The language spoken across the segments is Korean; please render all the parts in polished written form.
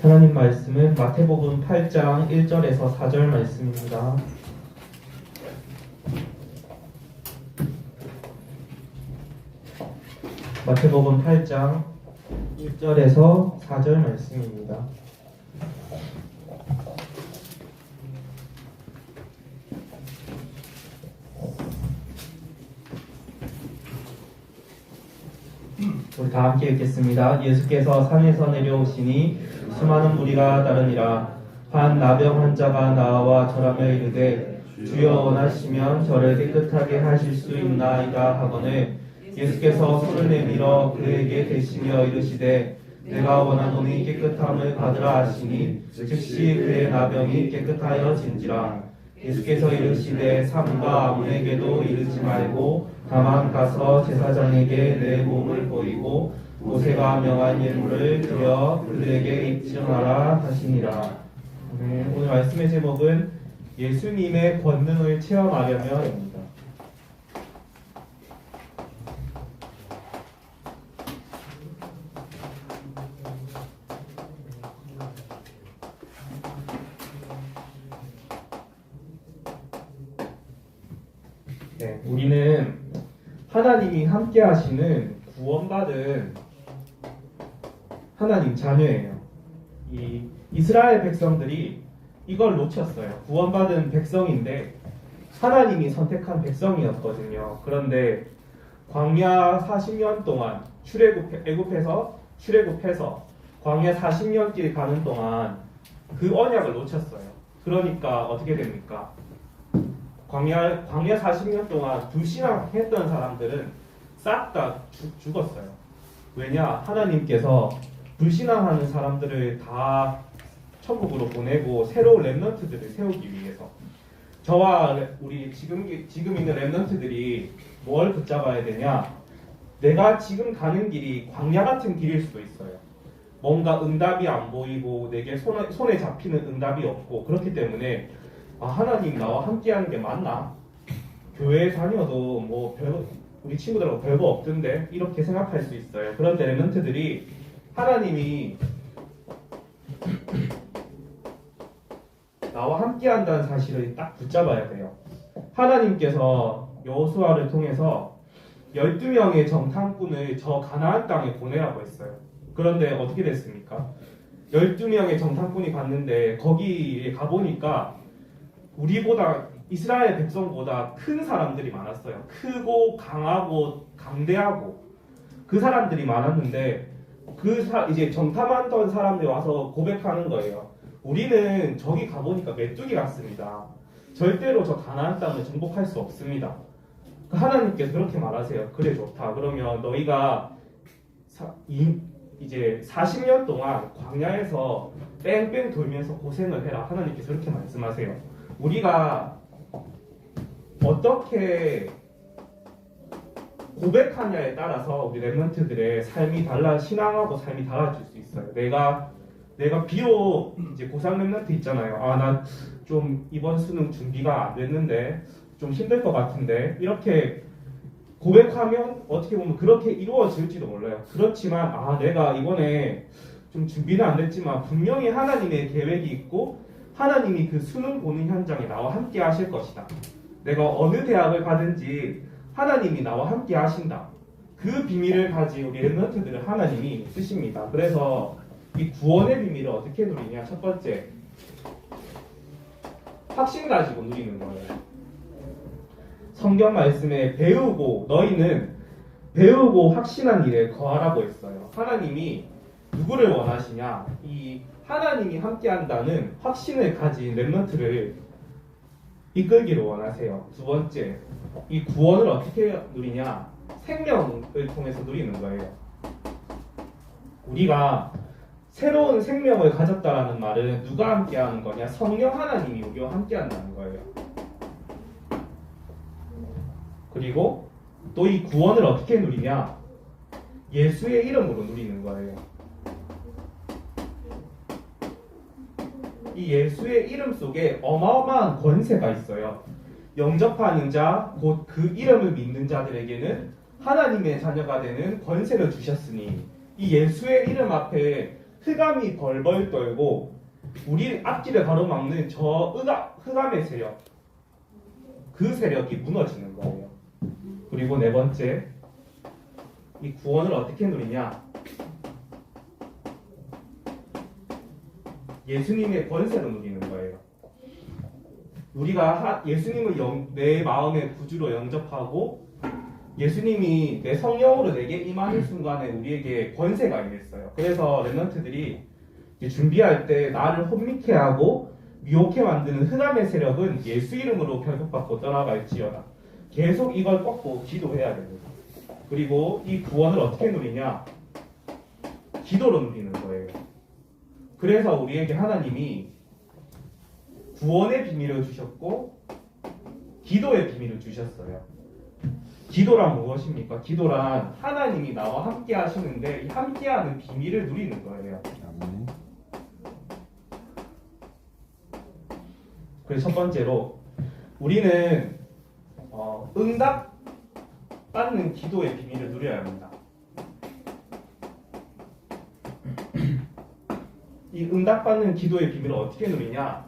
하나님 말씀은 마태복음 8장 1절에서 4절 말씀입니다. 마태복음 8장 1절에서 4절 말씀입니다. 우리 다 함께 읽겠습니다. 예수께서 산에서 내려오시니 수많은 무리가 따르니라. 한 나병 환자가 나와 절하며 이르되 주여 원하시면 저를 깨끗하게 하실 수 있나이다 하거늘 예수께서 손을 내밀어 그에게 대시며 이르시되 내가 원하노니 깨끗함을 받으라 하시니 즉시 그의 나병이 깨끗하여진지라. 예수께서 이르시되 삼가 아무에게도 이르지 말고 다만 가서 제사장에게 내 몸을 보이고 모세가 명한 예물을 드려 그들에게 입증하라 하시니라. 오늘 말씀의 제목은 예수님의 권능을 체험하려면입니다. 우리는 하나님이 함께 하시는 구원받은 하나님 자녀예요. 이 이스라엘 백성들이 이걸 놓쳤어요. 구원받은 백성인데 하나님이 선택한 백성이었거든요. 그런데 광야 40년 동안 애굽에서 출애굽해서 광야 40년 길 가는 동안 그 언약을 놓쳤어요. 그러니까 어떻게 됩니까? 광야 40년 동안 불신앙했던 사람들은 싹 다 죽었어요. 왜냐? 하나님께서 불신앙하는 사람들을 다 천국으로 보내고 새로운 렘넌트들을 세우기 위해서. 저와 우리 지금 있는 렘넌트들이 뭘 붙잡아야 되냐? 내가 지금 가는 길이 광야 같은 길일 수도 있어요. 뭔가 응답이 안 보이고 내게 손에 잡히는 응답이 없고 그렇기 때문에 하나님 나와 함께하는 게 맞나? 교회 다녀도 뭐 우리 친구들하고 별거 없던데 이렇게 생각할 수 있어요. 그런데 렘넌트들이 하나님이 나와 함께한다는 사실을 딱 붙잡아야 돼요. 하나님께서 여호수아를 통해서 12명의 정탐꾼을 저 가나안 땅에 보내라고 했어요. 그런데 어떻게 됐습니까? 12명의 정탐꾼이 갔는데 거기에 가보니까 우리보다 이스라엘 백성보다 큰 사람들이 많았어요. 크고 강하고 강대하고 그 사람들이 많았는데 이제 정탐하던 사람들이 와서 고백하는 거예요. 우리는 저기 가보니까 메뚜기 같습니다. 절대로 저 가나안 땅을 정복할 수 없습니다. 하나님께서 그렇게 말하세요. 그래 좋다. 그러면 너희가 이제 40년 동안 광야에서 뺑뺑 돌면서 고생을 해라. 하나님께서 그렇게 말씀하세요. 우리가 어떻게 고백하냐에 따라서 우리 렘넌트들의 삶이 신앙하고 삶이 달라질 수 있어요. 내가 비록 이제 고3 렘넌트 있잖아요. 나 좀 이번 수능 준비가 안 됐는데 좀 힘들 것 같은데 이렇게 고백하면 어떻게 보면 그렇게 이루어질지도 몰라요. 그렇지만 내가 이번에 좀 준비는 안 됐지만 분명히 하나님의 계획이 있고 하나님이 그 수능 보는 현장에 나와 함께 하실 것이다. 내가 어느 대학을 가든지 하나님이 나와 함께 하신다. 그 비밀을 가진 우리 렘넌트들을 하나님이 쓰십니다. 그래서 이 구원의 비밀을 어떻게 누리냐? 첫 번째, 확신 가지고 누리는 거예요. 성경 말씀에 너희는 배우고 확신한 일에 거하라고 했어요. 하나님이 누구를 원하시냐? 이 하나님이 함께한다는 확신을 가진 렘넌트를 이끌기를 원하세요. 두 번째, 이 구원을 어떻게 누리냐? 생명을 통해서 누리는 거예요. 우리가 새로운 생명을 가졌다라는 말은 누가 함께하는 거냐? 성령 하나님이 우리와 함께한다는 거예요. 그리고 또 이 구원을 어떻게 누리냐? 예수의 이름으로 누리는 거예요. 이 예수의 이름 속에 어마어마한 권세가 있어요. 영접하는 자, 곧 그 이름을 믿는 자들에게는 하나님의 자녀가 되는 권세를 주셨으니 이 예수의 이름 앞에 흑암이 벌벌 떨고 우리 앞길을 가로막는 저 흑암의 세력, 그 세력이 무너지는 거예요. 그리고 네 번째, 이 구원을 어떻게 누리냐? 예수님의 권세로 누리는 거예요. 우리가 예수님을 내 마음의 구주로 영접하고 예수님이 내 성령으로 내게 임하는 순간에 우리에게 권세가 임했어요. 그래서 렘넌트들이 준비할 때 나를 혼미케 하고 미혹해 만드는 흑암의 세력은 예수 이름으로 결박받고 떠나갈지어다. 계속 이걸 꺾고 기도해야 됩니다. 그리고 이 구원을 어떻게 누리냐? 기도로 누리는 거예요. 그래서 우리에게 하나님이 구원의 비밀을 주셨고 기도의 비밀을 주셨어요. 기도란 무엇입니까? 기도란 하나님이 나와 함께 하시는데 이 함께하는 비밀을 누리는 거예요. 그래서 첫 번째로 우리는 응답 받는 기도의 비밀을 누려야 합니다. 이 응답받는 기도의 비밀을 어떻게 누리냐?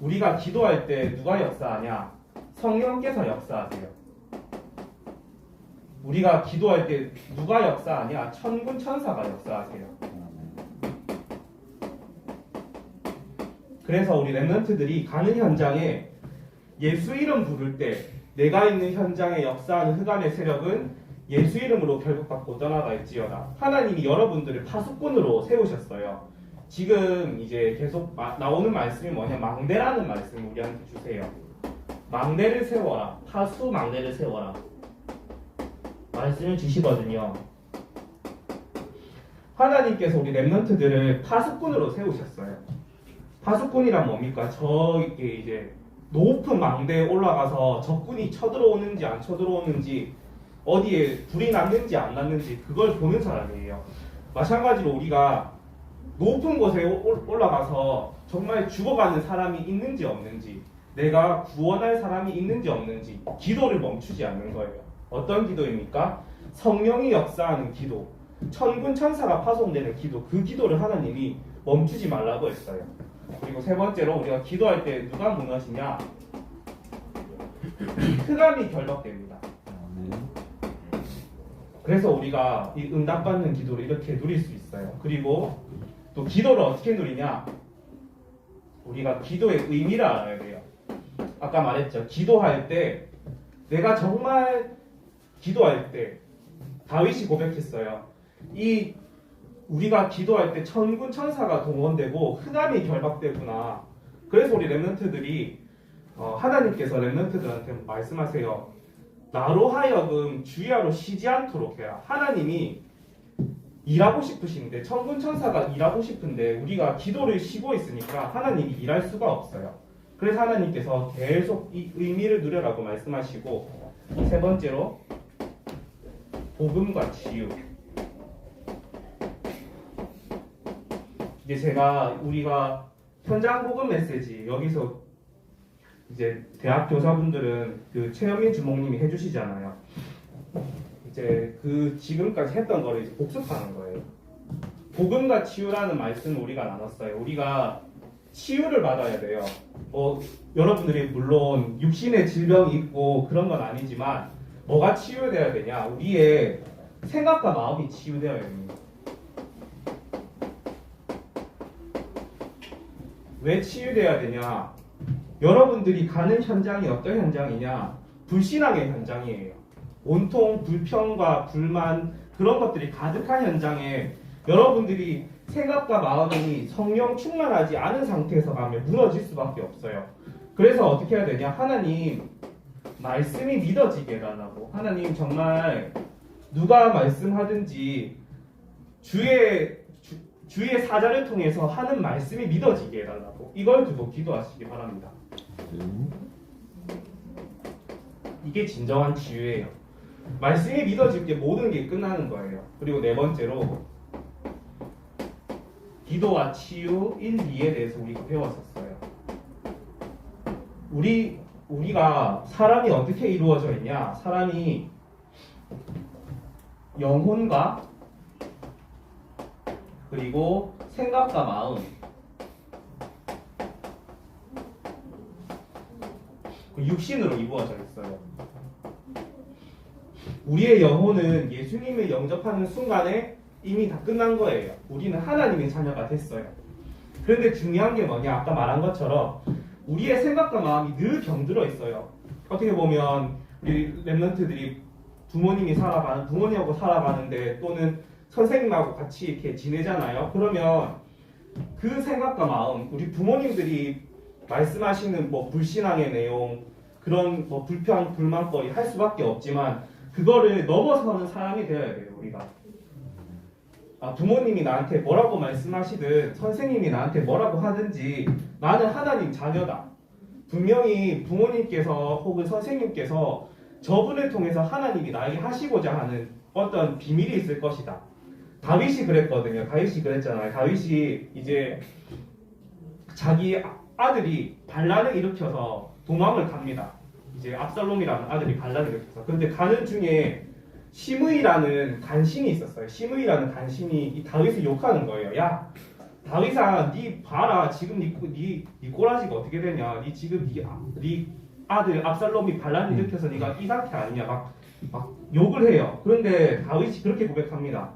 우리가 기도할 때 누가 역사하냐? 성령께서 역사하세요. 우리가 기도할 때 누가 역사하냐? 천군 천사가 역사하세요. 그래서 우리 렘넌트들이 가는 현장에 예수 이름 부를 때 내가 있는 현장에 역사하는 흑암의 세력은 예수 이름으로 결국받고 떠나갈지어다. 하나님이 여러분들을 파수꾼으로 세우셨어요. 지금 이제 계속 나오는 말씀이 뭐냐? 망대라는 말씀을 우리한테 주세요. 망대를 세워라. 파수 망대를 세워라. 말씀을 주시거든요. 하나님께서 우리 렘넌트들을 파수꾼으로 세우셨어요. 파수꾼이란 뭡니까? 저게 이제 높은 망대에 올라가서 적군이 쳐들어오는지 안 쳐들어오는지 어디에 불이 났는지 안 났는지 그걸 보는 사람이에요. 마찬가지로 우리가 높은 곳에 올라가서 정말 죽어가는 사람이 있는지 없는지 내가 구원할 사람이 있는지 없는지 기도를 멈추지 않는 거예요. 어떤 기도입니까? 성령이 역사하는 기도, 천군 천사가 파송되는 기도, 그 기도를 하나님이 멈추지 말라고 했어요. 그리고 세 번째로 우리가 기도할 때 누가 무너지냐? 흑암이 결박됩니다. 그래서 우리가 이 응답받는 기도를 이렇게 누릴 수 있어요. 그리고 또 기도를 어떻게 누리냐? 우리가 기도의 의미를 알아야 돼요. 아까 말했죠. 기도할 때 내가 정말 기도할 때 다윗이 고백했어요. 이 우리가 기도할 때 천군 천사가 동원되고 흑암이 결박되구나. 그래서 우리 렘넌트들이 하나님께서 렘넌트들한테 말씀하세요. 나로 하여금 주야로 쉬지 않도록 해야. 하나님이 일하고 싶으신데 천군 천사가 일하고 싶은데 우리가 기도를 쉬고 있으니까 하나님이 일할 수가 없어요. 그래서 하나님께서 계속 이 의미를 누려라고 말씀하시고 세 번째로 복음과 치유. 이제 우리가 현장 복음 메시지 여기서 이제 대학 교사분들은 그 최영민 주목님이 해주시잖아요. 이제 그 지금까지 했던 거를 이제 복습하는 거예요. 복음과 치유라는 말씀을 우리가 나눴어요. 우리가 치유를 받아야 돼요. 여러분들이 물론 육신의 질병이 있고 그런 건 아니지만 뭐가 치유돼야 되냐? 우리의 생각과 마음이 치유되어야 됩니다. 왜 치유돼야 되냐? 여러분들이 가는 현장이 어떤 현장이냐? 불신앙의 현장이에요. 온통 불평과 불만 그런 것들이 가득한 현장에 여러분들이 생각과 마음이 성령 충만하지 않은 상태에서 가면 무너질 수밖에 없어요. 그래서 어떻게 해야 되냐? 하나님 말씀이 믿어지게 해달라고. 하나님 정말 누가 말씀하든지 주의 사자를 통해서 하는 말씀이 믿어지게 해달라고. 이걸 두고 기도하시기 바랍니다. 이게 진정한 치유예요. 말씀이 믿어질 때 모든 게 끝나는 거예요. 그리고 네 번째로 기도와 치유 1, 2에 대해서 우리가 배웠었어요. 우리 우리가 사람이 어떻게 이루어져 있냐? 사람이 영혼과 그리고 생각과 마음, 육신으로 이루어져 있어요. 우리의 영혼은 예수님을 영접하는 순간에 이미 다 끝난 거예요. 우리는 하나님의 자녀가 됐어요. 그런데 중요한 게 뭐냐? 아까 말한 것처럼 우리의 생각과 마음이 늘 병들어 있어요. 어떻게 보면 우리 랩런트들이 부모님하고 살아가는데 또는 선생님하고 같이 이렇게 지내잖아요. 그러면 그 생각과 마음, 우리 부모님들이 말씀하시는 뭐 불신앙의 내용, 그런 뭐 불평, 불만거리 할 수밖에 없지만 그거를 넘어서는 사람이 되어야 돼요, 우리가. 부모님이 나한테 뭐라고 말씀하시든 선생님이 나한테 뭐라고 하든지 나는 하나님 자녀다. 분명히 부모님께서 혹은 선생님께서 저분을 통해서 하나님이 나에게 하시고자 하는 어떤 비밀이 있을 것이다. 다윗이 그랬거든요. 다윗이 그랬잖아요. 다윗이 이제 자기 아들이 반란을 일으켜서 도망을 갑니다. 이제 압살롬이라는 아들이 반란을 일으켜서. 그런데 가는 중에 시므이라는 간신이 있었어요. 시므이라는 간신이 이 다윗을 욕하는 거예요. 야, 다윗아, 니 봐라. 지금 니 꼬라지가 어떻게 되냐. 니 지금 니 아들 압살롬이 반란을 일으켜서 니가 이 상태 아니냐. 막 욕을 해요. 그런데 다윗이 그렇게 고백합니다.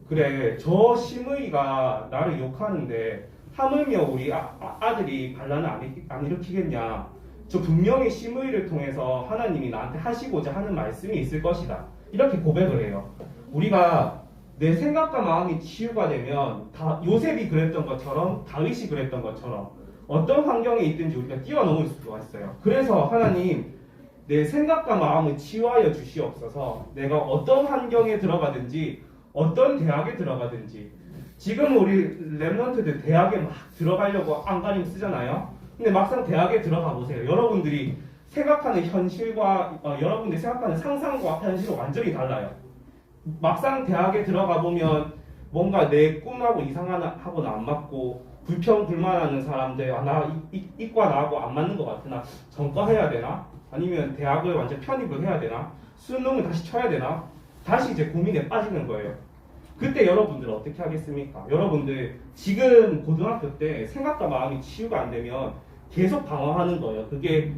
그래, 저 시므이가 나를 욕하는데 하물며 우리 아들이 반란을 안 일으키겠냐. 저 분명히 시므이를 통해서 하나님이 나한테 하시고자 하는 말씀이 있을 것이다. 이렇게 고백을 해요. 우리가 내 생각과 마음이 치유가 되면 요셉이 그랬던 것처럼 다윗이 그랬던 것처럼 어떤 환경에 있든지 우리가 뛰어넘을 수가 있어요. 그래서 하나님 내 생각과 마음을 치유하여 주시옵소서. 내가 어떤 환경에 들어가든지 어떤 대학에 들어가든지 지금 우리 랩런트들 대학에 막 들어가려고 안간힘 쓰잖아요. 근데 막상 대학에 들어가 보세요. 여러분들이 생각하는 현실과 여러분들이 생각하는 상상과 현실은 완전히 달라요. 막상 대학에 들어가 보면 뭔가 내 꿈하고 이상하고는 안 맞고 불평불만하는 사람들, 나 이과 나하고 안 맞는 것 같으나 전과 해야 되나? 아니면 대학을 완전 편입을 해야 되나? 수능을 다시 쳐야 되나? 다시 이제 고민에 빠지는 거예요. 그때 여러분들 어떻게 하겠습니까? 여러분들 지금 고등학교 때 생각과 마음이 치유가 안 되면 계속 방황하는 거예요. 그게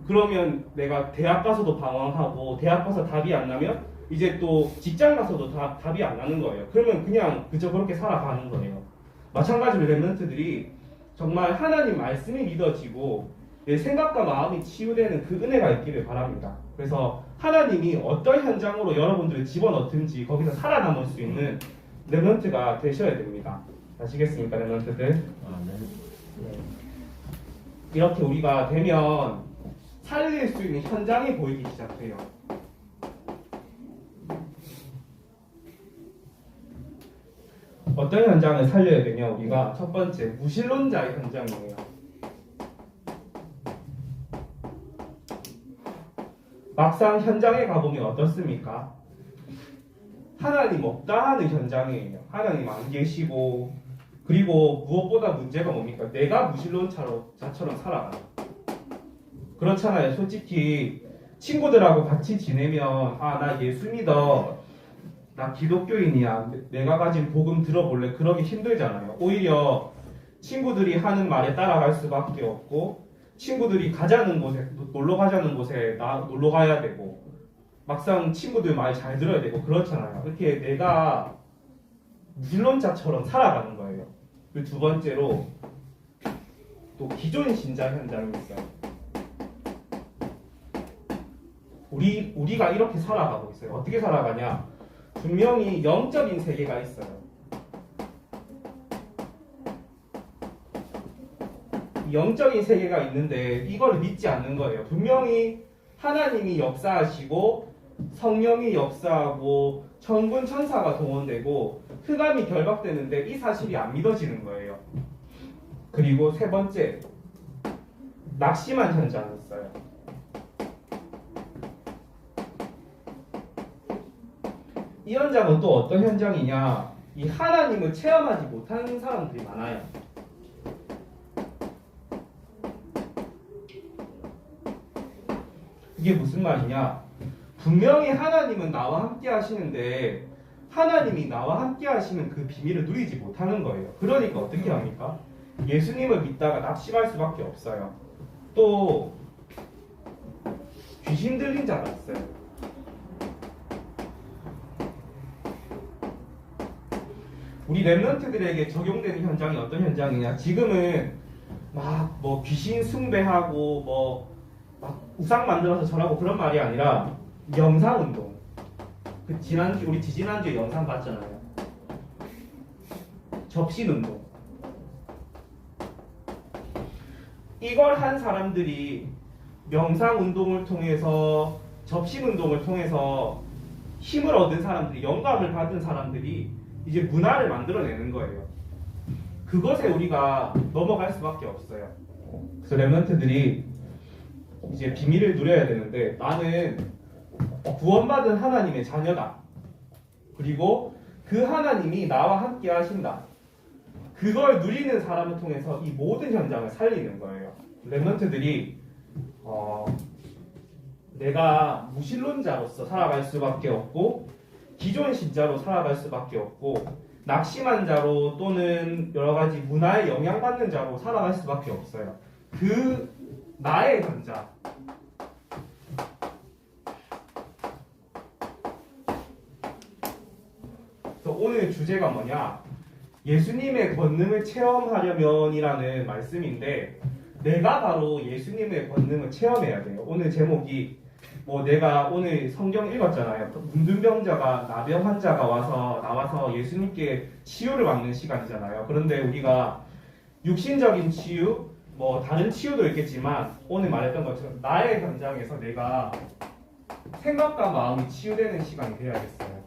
그러면 내가 대학 가서도 방황하고 대학 가서 답이 안 나면 이제 또 직장 가서도 답이 안 나는 거예요. 그러면 그냥 그저 그렇게 살아가는 거예요. 마찬가지로 랩런트들이 정말 하나님 말씀이 믿어지고 내 생각과 마음이 치유되는 그 은혜가 있기를 바랍니다. 그래서 하나님이 어떤 현장으로 여러분들을 집어넣든지 거기서 살아남을 수 있는 랩런트가 되셔야 됩니다. 아시겠습니까, 랩런트들? 네. 이렇게 우리가 되면 살릴 수 있는 현장이 보이기 시작해요. 어떤 현장을 살려야 되냐? 우리가 첫 번째 무신론자의 현장이에요. 막상 현장에 가보면 어떻습니까? 하나님 없다 하는 현장이에요. 하나님 안 계시고, 그리고 무엇보다 문제가 뭡니까? 내가 무신론자처럼 살아가요. 그렇잖아요. 솔직히 친구들하고 같이 지내면 나 예수 믿어, 나 기독교인이야, 내가 가진 복음 들어볼래, 그러기 힘들잖아요. 오히려 친구들이 하는 말에 따라갈 수밖에 없고 친구들이 가자는 곳에, 놀러 가자는 곳에 놀러 가야 되고 막상 친구들 말 잘 들어야 되고 그렇잖아요. 이렇게 내가 무신론자처럼 살아가는 거예요. 그리고 두 번째로 또 기존 신자 현장이 있어요. 우리가 이렇게 살아가고 있어요. 어떻게 살아가냐? 분명히 영적인 세계가 있어요. 영적인 세계가 있는데 이걸 믿지 않는 거예요. 분명히 하나님이 역사하시고 성령이 역사하고 천군 천사가 동원되고 흑암이 결박되는데 이 사실이 안 믿어지는 거예요. 그리고 세 번째, 낙심한 현장이 있어요. 이 현장은 또 어떤 현장이냐? 이 하나님을 체험하지 못하는 사람들이 많아요. 이게 무슨 말이냐? 분명히 하나님은 나와 함께 하시는데 하나님이 나와 함께 하시는 그 비밀을 누리지 못하는 거예요. 그러니까 어떻게 합니까? 예수님을 믿다가 낙심할 수밖에 없어요. 또 귀신 들린 자가 있어요. 우리 랩런트들에게 적용되는 현장이 어떤 현장이냐? 지금은 막 뭐 귀신 숭배하고 뭐 막 우상 만들어서 절하고 그런 말이 아니라 영상 운동. 그 우리 지난주에 영상 봤잖아요. 접신 운동. 이걸 한 사람들이 명상 운동을 통해서 접신 운동을 통해서 힘을 얻은 사람들이 영감을 받은 사람들이 이제 문화를 만들어내는 거예요. 그것에 우리가 넘어갈 수밖에 없어요. 그래서 랩런트들이 이제 비밀을 누려야 되는데 나는 구원받은 하나님의 자녀다. 그리고 그 하나님이 나와 함께 하신다. 그걸 누리는 사람을 통해서 이 모든 현장을 살리는 거예요. 랩런트들이 내가 무신론자로서 살아갈 수밖에 없고 기존 신자로 살아갈 수밖에 없고 낙심한 자로 또는 여러 가지 문화에 영향받는 자로 살아갈 수밖에 없어요. 그 나의 현장. 그래서 오늘 주제가 뭐냐? 예수님의 권능을 체험하려면이라는 말씀인데 내가 바로 예수님의 권능을 체험해야 돼요. 오늘 제목이 뭐 내가 오늘 성경 읽었잖아요. 문둥병자가 나병 환자가 나와서 예수님께 치유를 받는 시간이잖아요. 그런데 우리가 육신적인 치유, 뭐 다른 치유도 있겠지만 오늘 말했던 것처럼 나의 현장에서 내가 생각과 마음이 치유되는 시간이 되어야겠어요.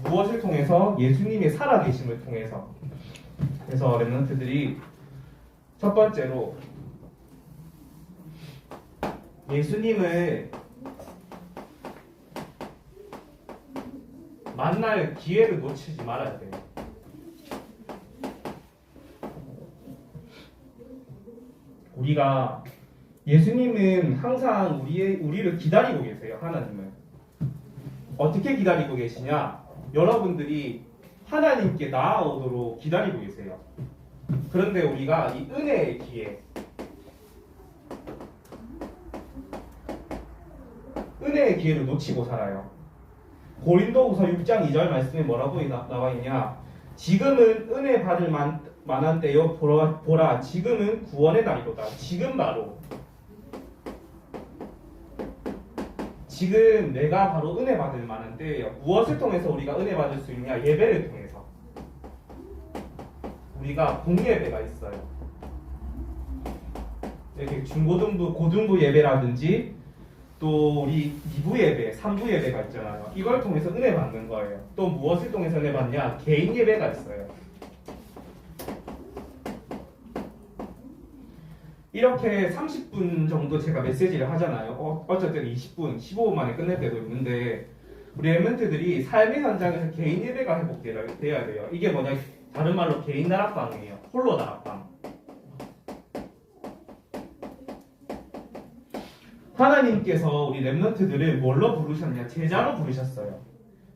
무엇을 통해서? 예수님의 살아계심을 통해서. 그래서 랩런트들이 첫 번째로 예수님을 만날 기회를 놓치지 말아야 돼요. 우리가 예수님은 항상 우리를 기다리고 계세요. 하나님을 어떻게 기다리고 계시냐? 여러분들이 하나님께 나아오도록 기다리고 계세요. 그런데 우리가 이 은혜의 기회, 은혜의 기회를 놓치고 살아요. 고린도후서 6장 2절 말씀에 뭐라고 나와 있냐? 지금은 은혜 받을 만한 때요 보라 지금은 구원의 날이로다. 지금 바로 지금 내가 바로 은혜 받을 만한 때예요. 무엇을 통해서 우리가 은혜 받을 수 있냐? 예배를 통해서. 우리가 공예배가 있어요. 이렇게 중고등부, 고등부 예배라든지 또 우리 2부 예배, 3부 예배가 있잖아요. 이걸 통해서 은혜 받는 거예요. 또 무엇을 통해서 은혜 받냐? 개인 예배가 있어요. 이렇게 30분 정도 제가 메시지를 하잖아요. 어쩔 때는 20분, 15분 만에 끝낼 때도 있는데 우리 랩런트들이 삶의 현장에서 개인 예배가 회복돼야 돼요. 이게 뭐냐? 다른 말로 개인 다락방이에요. 홀로 다락방. 하나님께서 우리 랩런트들을 뭘로 부르셨냐? 제자로 부르셨어요.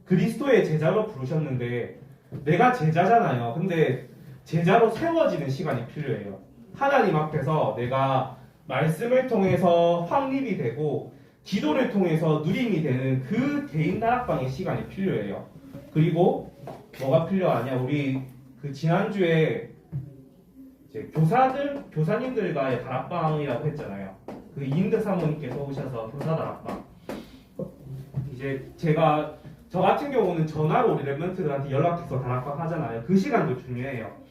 그리스도의 제자로 부르셨는데 내가 제자잖아요. 근데 제자로 세워지는 시간이 필요해요. 하나님 앞에서 내가 말씀을 통해서 확립이 되고 기도를 통해서 누림이 되는 그 개인 다락방의 시간이 필요해요. 그리고 뭐가 필요하냐? 우리 그 지난주에 이제 교사님들과의 다락방이라고 했잖아요. 그 이인득 사모님께서 오셔서 교사 다락방. 이제 저 같은 경우는 전화로 우리 랩런트들한테 연락해서 다락방 하잖아요. 그 시간도 중요해요.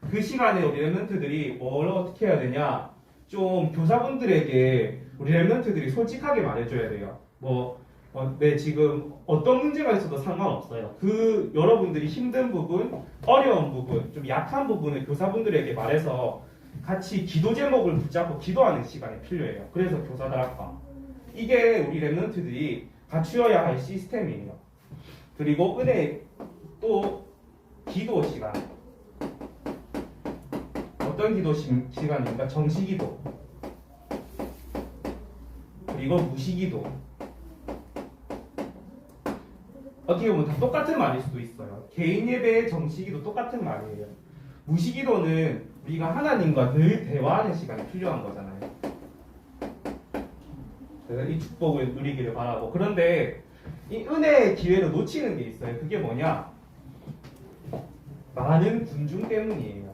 그 시간에 우리 랩런트들이 뭘 어떻게 해야 되냐? 좀 교사분들에게 우리 랩런트들이 솔직하게 말해줘야 돼요. 네, 지금 어떤 문제가 있어도 상관없어요. 그 여러분들이 힘든 부분, 어려운 부분, 좀 약한 부분을 교사분들에게 말해서 같이 기도 제목을 붙잡고 기도하는 시간이 필요해요. 그래서 교사 다락방. 이게 우리 랩런트들이 갖추어야 할 시스템이에요. 그리고 은혜 또 기도 시간. 어떤 기도 시간입니까? 정시기도. 그리고 무시기도. 어떻게 보면 다 똑같은 말일 수도 있어요. 개인 예배의 정식기도 똑같은 말이에요. 무시기도는 우리가 하나님과 늘 대화하는 시간이 필요한 거잖아요. 그래서 이 축복을 누리기를 바라고. 그런데 이 은혜의 기회를 놓치는 게 있어요. 그게 뭐냐? 많은 군중 때문이에요.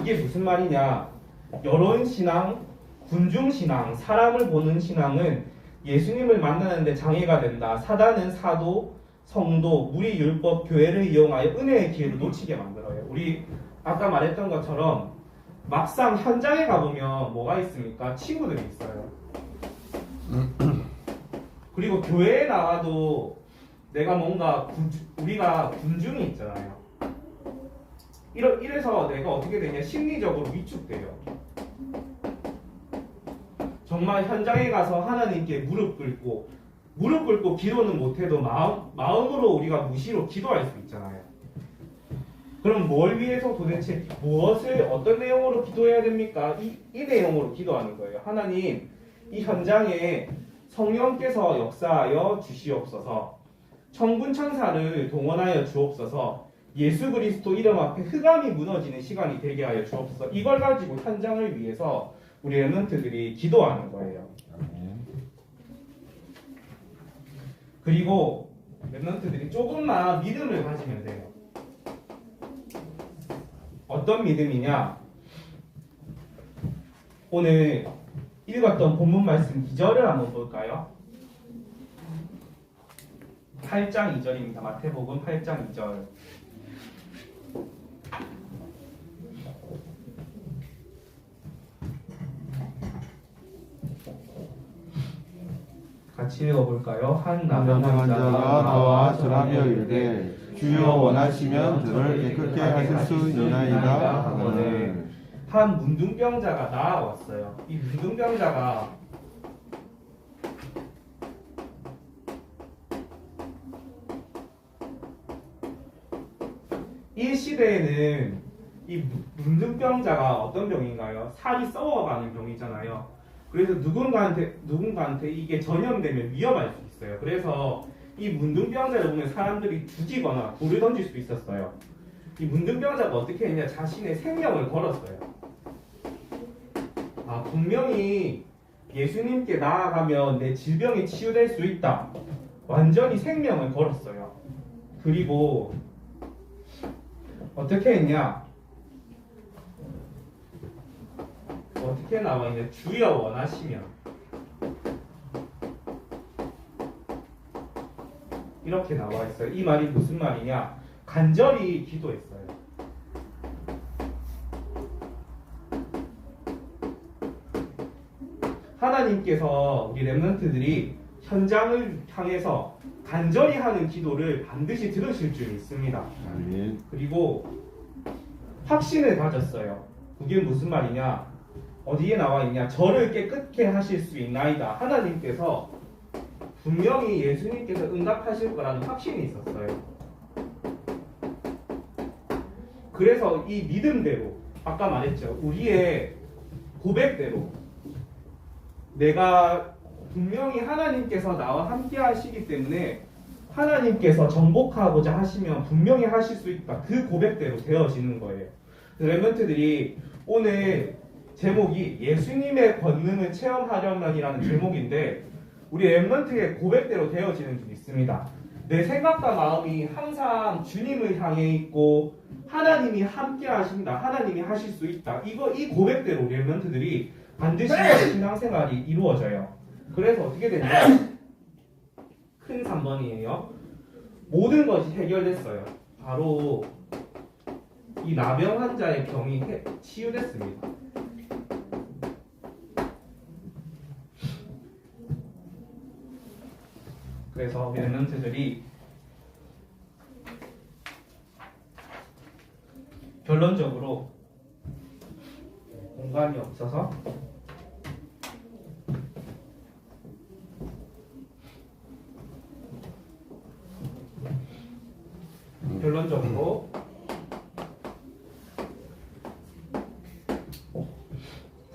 이게 무슨 말이냐? 여론 신앙, 군중 신앙, 사람을 보는 신앙은 예수님을 만나는데 장애가 된다. 사단은 사도, 성도, 무리 율법, 교회를 이용하여 은혜의 기회를 놓치게 만들어요. 우리 아까 말했던 것처럼 막상 현장에 가보면 뭐가 있습니까? 친구들이 있어요. 그리고 교회에 나와도 내가 뭔가 우리가 군중이 있잖아요. 이래서 내가 어떻게 되냐? 심리적으로 위축돼요. 정말 현장에 가서 하나님께 무릎 꿇고 기도는 못해도 마음으로 우리가 무시로 기도할 수 있잖아요. 그럼 뭘 위해서 도대체 무엇을 어떤 내용으로 기도해야 됩니까? 이 내용으로 기도하는 거예요. 하나님, 이 현장에 성령께서 역사하여 주시옵소서. 천군 천사를 동원하여 주옵소서. 예수 그리스도 이름 앞에 흑암이 무너지는 시간이 되게 하여 주옵소서. 이걸 가지고 현장을 위해서 우리 랩런트들이 기도하는 거예요. 그리고 랩런트들이 조금만 믿음을 가지면 돼요. 어떤 믿음이냐? 오늘 읽었던 본문 말씀 2절을 한번 볼까요? 8장 2절입니다. 마태복음 8장 2절. 같이 읽어볼까요? 한 나병 환자가 나와 절하며 이르되 주여 원하시면 저를 깨끗게 하실 수 있나이다 하거늘 한 문둥병자가 나아왔어요. 이 문둥병자가 이 시대에는 이 문둥병자가 어떤 병인가요? 살이 썩어가는 병이잖아요. 그래서 누군가한테 이게 전염되면 위험할 수 있어요. 그래서 이 문둥병자를 보면 사람들이 죽이거나 돌을 던질 수 있었어요. 이 문둥병자가 어떻게 했냐? 자신의 생명을 걸었어요. 분명히 예수님께 나아가면 내 질병이 치유될 수 있다. 완전히 생명을 걸었어요. 그리고 어떻게 했냐? 어떻게 나와 있냐? 주여 원하시면 이렇게 나와 있어요. 이 말이 무슨 말이냐? 간절히 기도했어요. 하나님께서 우리 렘넌트들이 현장을 향해서 간절히 하는 기도를 반드시 들으실 줄 믿습니다. 아멘. 그리고 확신을 가졌어요. 그게 무슨 말이냐? 어디에 나와 있냐? 저를 깨끗게 하실 수 있나이다. 하나님께서 분명히 예수님께서 응답하실 거라는 확신이 있었어요. 그래서 이 믿음대로 아까 말했죠. 우리의 고백대로 내가 분명히 하나님께서 나와 함께 하시기 때문에 하나님께서 정복하고자 하시면 분명히 하실 수 있다. 그 고백대로 되어지는 거예요. 렘넌트들이 오늘 제목이 예수님의 권능을 체험하려면이라는 제목인데 우리 렘넌트의 고백대로 되어지는 줄 믿습니다. 내 생각과 마음이 항상 주님을 향해 있고 하나님이 함께 하신다. 하나님이 하실 수 있다. 이 고백대로 우리 렘넌트들이 반드시 신앙생활이 이루어져요. 그래서 어떻게 되냐? 큰 3번이에요. 모든 것이 해결됐어요. 바로 이 나병 환자의 병이 치유됐습니다. 그래서 렘넌트들이 결론적으로 공간이 없어서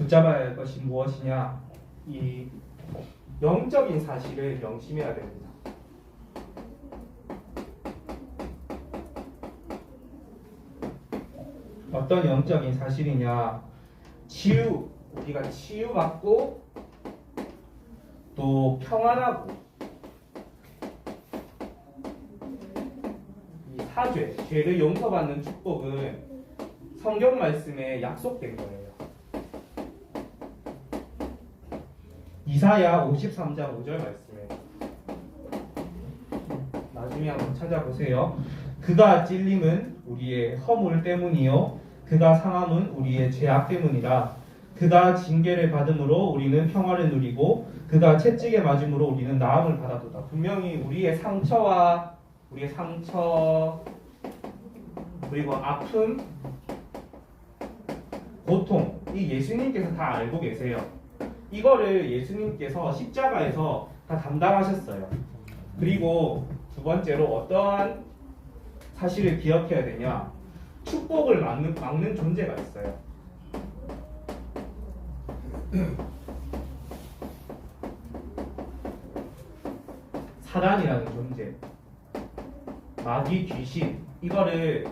붙잡아야 할 것이 무엇이냐? 이 영적인 사실을 명심해야 됩니다. 어떤 영적인 사실이냐? 우리가 치유받고 또 평안하고 이 사죄, 죄를 용서받는 축복은 성경 말씀에 약속된 거예요. 이사야 53장 5절 말씀에 나중에 한번 찾아보세요. 그가 찔림은 우리의 허물 때문이요 그가 상함은 우리의 죄악 때문이라. 그가 징계를 받음으로 우리는 평화를 누리고 그가 채찍에 맞음으로 우리는 나음을 받아도다. 분명히 우리의 상처 그리고 아픔, 고통, 이 예수님께서 다 알고 계세요. 이거를 예수님께서 십자가에서 다 담당하셨어요. 그리고 두 번째로 어떠한 사실을 기억해야 되냐? 축복을 막는 존재가 있어요. 사단이라는 존재, 마귀, 귀신, 이거를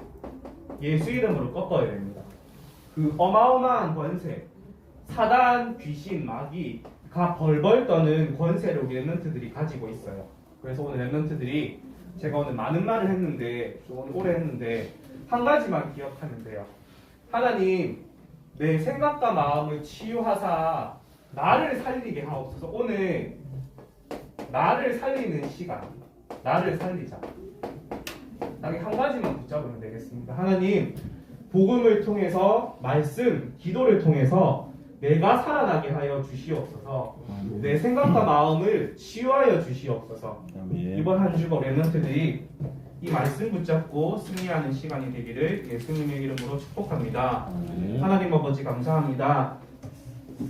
예수 이름으로 꺾어야 됩니다. 그 어마어마한 권세, 사단, 귀신, 마귀가 벌벌 떠는 권세를 우리 랩런트들이 가지고 있어요. 그래서 오늘 랩런트들이 제가 오늘 많은 말을 했는데, 오늘 오래 했는데 한 가지만 기억하면 돼요. 하나님, 내 생각과 마음을 치유하사 나를 살리게 하옵소서. 오늘 나를 살리는 시간, 나를 살리자. 딱 한 가지만 붙잡으면 되겠습니다. 하나님, 복음을 통해서, 말씀, 기도를 통해서 내가 살아나게 하여 주시옵소서. 내 생각과 마음을 치유하여 주시옵소서. 이번 한 주가 랩런트들이 이 말씀 붙잡고 승리하는 시간이 되기를 예수님의 이름으로 축복합니다. 하나님 아버지 감사합니다.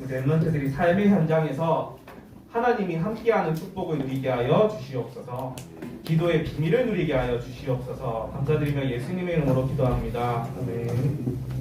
랩런트들이 삶의 현장에서 하나님이 함께하는 축복을 누리게 하여 주시옵소서. 기도의 비밀을 누리게 하여 주시옵소서. 감사드리며 예수님의 이름으로 기도합니다. 아멘.